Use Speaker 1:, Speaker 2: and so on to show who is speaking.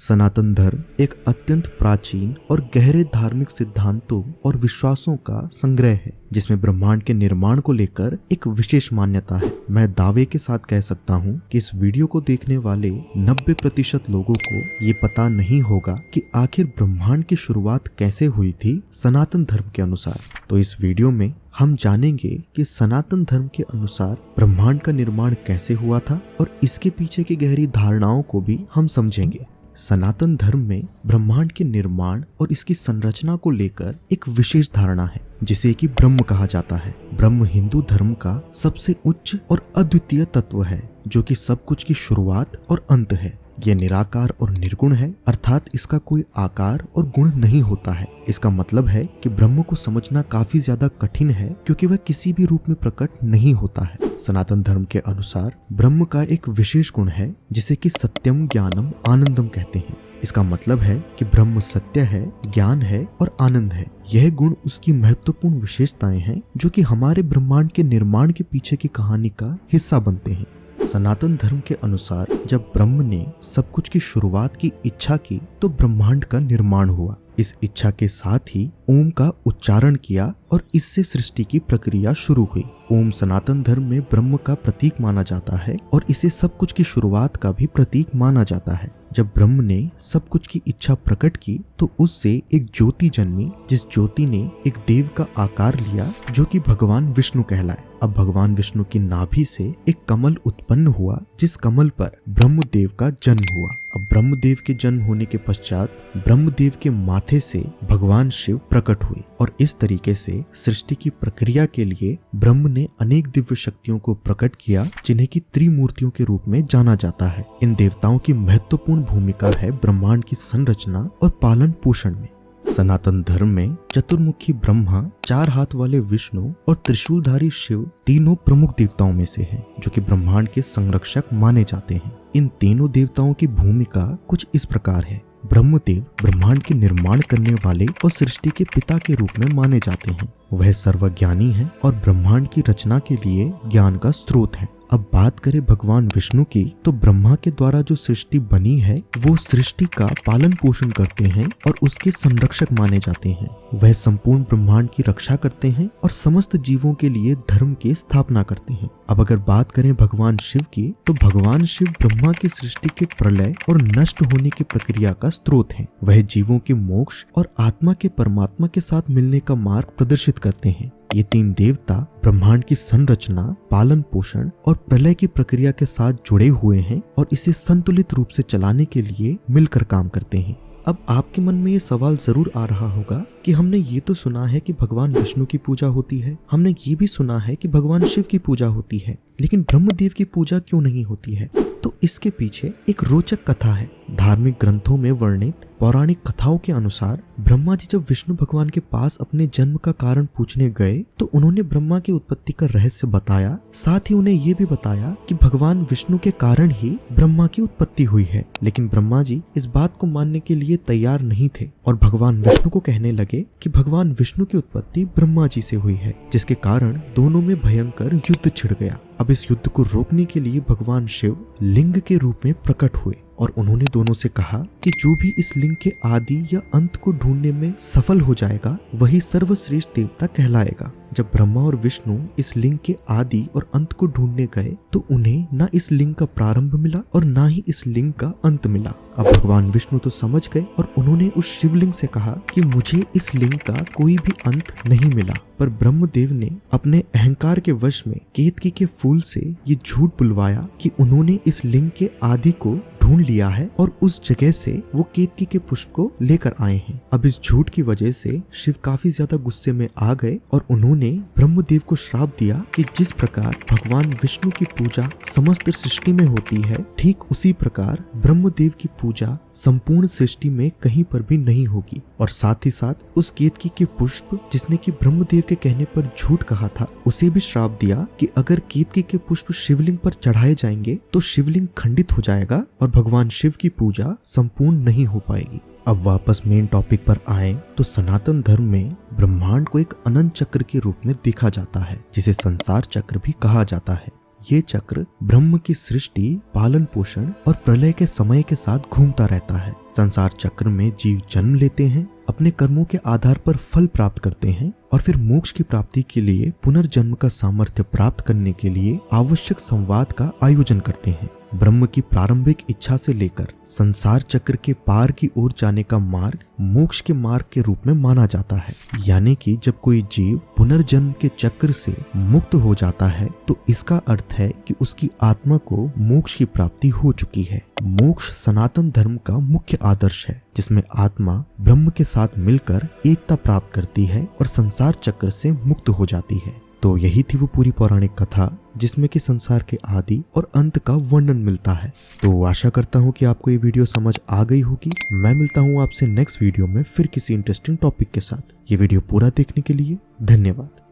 Speaker 1: सनातन धर्म एक अत्यंत प्राचीन और गहरे धार्मिक सिद्धांतों और विश्वासों का संग्रह है जिसमें ब्रह्मांड के निर्माण को लेकर एक विशेष मान्यता है। मैं दावे के साथ कह सकता हूँ कि इस वीडियो को देखने वाले 90% लोगों को ये पता नहीं होगा कि आखिर ब्रह्मांड की शुरुआत कैसे हुई थी सनातन धर्म के अनुसार। तो इस वीडियो में हम जानेंगे कि सनातन धर्म के अनुसार ब्रह्मांड का निर्माण कैसे हुआ था और इसके पीछे की गहरी धारणाओं को भी हम समझेंगे। सनातन धर्म में ब्रह्मांड के निर्माण और इसकी संरचना को लेकर एक विशेष धारणा है जिसे कि ब्रह्म कहा जाता है। ब्रह्म हिंदू धर्म का सबसे उच्च और अद्वितीय तत्व है जो कि सब कुछ की शुरुआत और अंत है। यह निराकार और निर्गुण है, अर्थात इसका कोई आकार और गुण नहीं होता है। इसका मतलब है कि ब्रह्म को समझना काफी ज्यादा कठिन है क्योंकि वह किसी भी रूप में प्रकट नहीं होता है। सनातन धर्म के अनुसार ब्रह्म का एक विशेष गुण है जिसे कि सत्यम ज्ञानम आनंदम कहते हैं। इसका मतलब है कि ब्रह्म सत्य है, ज्ञान है और आनंद है। यह गुण उसकी महत्वपूर्ण विशेषताएं हैं जो कि हमारे ब्रह्मांड के निर्माण के पीछे की कहानी का हिस्सा बनते हैं। सनातन धर्म के अनुसार जब ब्रह्म ने सब कुछ की शुरुआत की इच्छा की तो ब्रह्मांड का निर्माण हुआ। इस इच्छा के साथ ही ओम का उच्चारण किया और इससे सृष्टि की प्रक्रिया शुरू हुई। ओम सनातन धर्म में ब्रह्म का प्रतीक माना जाता है और इसे सब कुछ की शुरुआत का भी प्रतीक माना जाता है। जब ब्रह्म ने सब कुछ की इच्छा प्रकट की तो उससे एक ज्योति जन्मी, जिस ज्योति ने एक देव का आकार लिया जो कि भगवान विष्णु कहलाए। अब भगवान विष्णु की नाभि से एक कमल उत्पन्न हुआ जिस कमल पर ब्रह्मदेव का जन्म हुआ। अब ब्रह्मदेव के जन्म होने के पश्चात ब्रह्मदेव के माथे से भगवान शिव प्रकट हुए और इस तरीके से सृष्टि की प्रक्रिया के लिए ब्रह्म ने अनेक दिव्य शक्तियों को प्रकट किया जिन्हें की त्रिमूर्तियों के रूप में जाना जाता है। इन देवताओं की महत्वपूर्ण भूमिका है ब्रह्मांड की संरचना और पालन पोषण में। सनातन धर्म में चतुर्मुखी ब्रह्मा, 4 हाथ वाले विष्णु और त्रिशूलधारी शिव तीनों प्रमुख देवताओं में से हैं जो कि ब्रह्मांड के संरक्षक माने जाते हैं। इन तीनों देवताओं की भूमिका कुछ इस प्रकार है। ब्रह्मदेव ब्रह्मांड के निर्माण करने वाले और सृष्टि के पिता के रूप में माने जाते हैं। वह सर्वज्ञानी है और ब्रह्मांड की रचना के लिए ज्ञान का स्रोत है। अब बात करें भगवान विष्णु की तो ब्रह्मा के द्वारा जो सृष्टि बनी है वो सृष्टि का पालन पोषण करते हैं और उसके संरक्षक माने जाते हैं। वह संपूर्ण ब्रह्मांड की रक्षा करते हैं और समस्त जीवों के लिए धर्म की स्थापना करते हैं। अब अगर बात करें भगवान शिव की तो भगवान शिव ब्रह्मा की सृष्टि के प्रलय और नष्ट होने की प्रक्रिया का स्रोत है। वह जीवों के मोक्ष और आत्मा के परमात्मा के साथ मिलने का मार्ग प्रदर्शित करते हैं। ये 3 देवता ब्रह्मांड की संरचना, पालन पोषण और प्रलय की प्रक्रिया के साथ जुड़े हुए हैं और इसे संतुलित रूप से चलाने के लिए मिलकर काम करते हैं। अब आपके मन में ये सवाल जरूर आ रहा होगा कि हमने ये तो सुना है कि भगवान विष्णु की पूजा होती है, हमने ये भी सुना है कि भगवान शिव की पूजा होती है, लेकिन ब्रह्मदेव की पूजा क्यों नहीं होती है? तो इसके पीछे एक रोचक कथा है। धार्मिक ग्रंथों में वर्णित पौराणिक कथाओं के अनुसार ब्रह्मा जी जब विष्णु भगवान के पास अपने जन्म का कारण पूछने गए तो उन्होंने ब्रह्मा की उत्पत्ति का रहस्य बताया। साथ ही उन्हें ये भी बताया कि भगवान विष्णु के कारण ही ब्रह्मा की उत्पत्ति हुई है। लेकिन ब्रह्मा जी इस बात को मानने के लिए तैयार नहीं थे और भगवान विष्णु को कहने लगे कि भगवान विष्णु की उत्पत्ति ब्रह्मा जी से हुई है, जिसके कारण दोनों में भयंकर युद्ध छिड़ गया। अब इस युद्ध को रोकने के लिए भगवान शिव लिंग के रूप में प्रकट हुए और उन्होंने दोनों से कहा कि जो भी इस लिंग के आदि या अंत को ढूंढने में सफल हो जाएगा वही सर्वश्रेष्ठ देवता कहलाएगा। जब ब्रह्मा और विष्णु इस लिंग के आदि और अंत को ढूंढने गए तो उन्हें ना इस लिंग का प्रारंभ मिला और ना ही इस लिंग का अंत मिला। अब भगवान विष्णु तो समझ गए और उन्होंने उस शिवलिंग से कहा कि मुझे इस लिंग का कोई भी अंत नहीं मिला। पर ब्रह्मदेव ने अपने अहंकार के वश में केतकी के फूल से ये झूठ बुलवाया कि उन्होंने इस लिंग के आदि को ढूंढ लिया है और उस जगह से वो केतकी के पुष्प को लेकर आए हैं। अब इस झूठ की वजह से शिव काफी ज्यादा गुस्से में आ गए और उन्होंने ब्रह्मदेव को श्राप दिया कि जिस प्रकार भगवान विष्णु की पूजा समस्त सृष्टि में होती है, ठीक उसी प्रकार ब्रह्मदेव की पूजा संपूर्ण सृष्टि में कहीं पर भी नहीं होगी। और साथ ही साथ उस केतकी के पुष्प जिसने कि ब्रह्मदेव के कहने पर झूठ कहा था, उसे भी श्राप दिया कि अगर केतकी के पुष्प शिवलिंग पर चढ़ाए जाएंगे तो शिवलिंग खंडित हो जाएगा और भगवान शिव की पूजा संपूर्ण नहीं हो पाएगी। अब वापस मेन टॉपिक पर आए तो सनातन धर्म में ब्रह्मांड को एक अनंत चक्र के रूप में देखा जाता है जिसे संसार चक्र भी कहा जाता है। ये चक्र ब्रह्म की सृष्टि, पालन पोषण और प्रलय के समय के साथ घूमता रहता है। संसार चक्र में जीव जन्म लेते हैं, अपने कर्मों के आधार पर फल प्राप्त करते हैं और फिर मोक्ष की प्राप्ति के लिए पुनर्जन्म का सामर्थ्य प्राप्त करने के लिए आवश्यक संवाद का आयोजन करते हैं। ब्रह्म की प्रारंभिक इच्छा से लेकर संसार चक्र के पार की ओर जाने का मार्ग मोक्ष के मार्ग के रूप में माना जाता है। यानी कि जब कोई जीव पुनर्जन्म के चक्र से मुक्त हो जाता है तो इसका अर्थ है कि उसकी आत्मा को मोक्ष की प्राप्ति हो चुकी है। मोक्ष सनातन धर्म का मुख्य आदर्श है, जिसमें आत्मा ब्रह्म के साथ मिलकर एकता प्राप्त करती है और संसार चक्र से मुक्त हो जाती है। तो यही थी वो पूरी पौराणिक कथा जिसमें कि संसार के आदि और अंत का वर्णन मिलता है। तो आशा करता हूँ कि आपको ये वीडियो समझ आ गई होगी। मैं मिलता हूँ आपसे नेक्स्ट वीडियो में फिर किसी इंटरेस्टिंग टॉपिक के साथ। ये वीडियो पूरा देखने के लिए धन्यवाद।